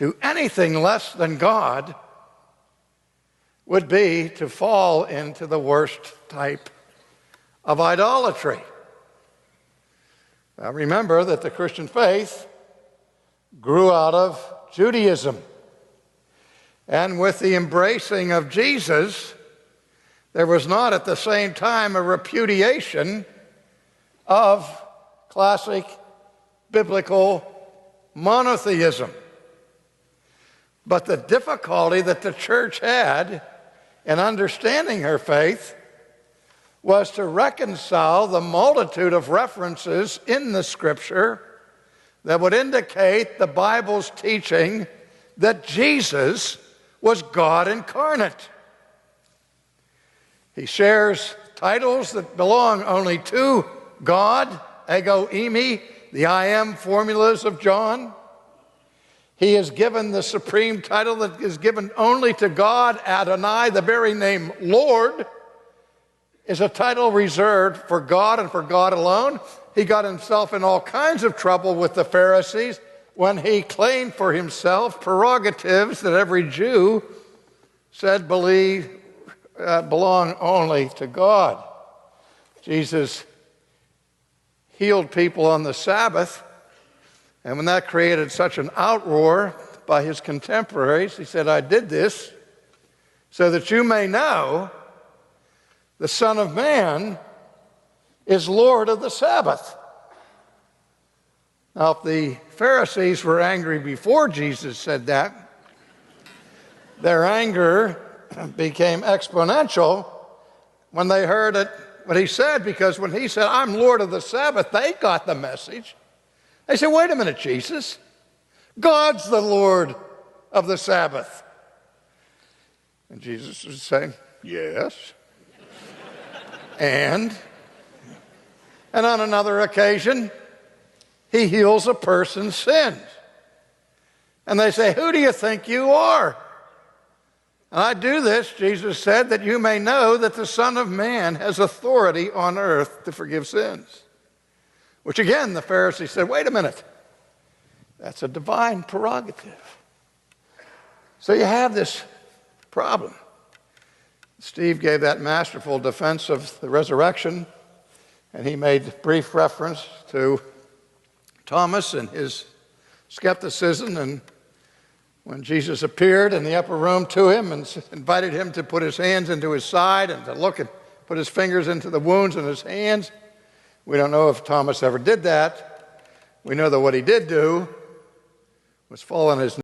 to anything less than God would be to fall into the worst type of idolatry. Now remember that the Christian faith grew out of Judaism. And with the embracing of Jesus, there was not at the same time a repudiation of classic biblical monotheism. But the difficulty that the church had in understanding her faith was to reconcile the multitude of references in the Scripture that would indicate the Bible's teaching that Jesus was God incarnate. He shares titles that belong only to God, ego eimi, the I am formulas of John. He is given the supreme title that is given only to God, Adonai. The very name Lord is a title reserved for God and for God alone. He got himself in all kinds of trouble with the Pharisees when he claimed for himself prerogatives that every Jew said belong only to God. Jesus healed people on the Sabbath, and when that created such an outroar by his contemporaries, he said, I did this so that you may know the Son of Man is Lord of the Sabbath. Now, if the Pharisees were angry before Jesus said that, their anger became exponential when they heard what he said, because when he said, I'm Lord of the Sabbath, they got the message. They said, wait a minute, Jesus. God's the Lord of the Sabbath. And Jesus would say, yes. And on another occasion, he heals a person's sins. And they say, who do you think you are? And I do this, Jesus said, that you may know that the Son of Man has authority on earth to forgive sins. Which again, the Pharisees said, wait a minute, that's a divine prerogative. So you have this problem. Steve gave that masterful defense of the resurrection, and he made brief reference to Thomas and his skepticism, and when Jesus appeared in the upper room to him and invited him to put his hands into his side and to look and put his fingers into the wounds in his hands. We don't know if Thomas ever did that. We know that what he did do was fall on his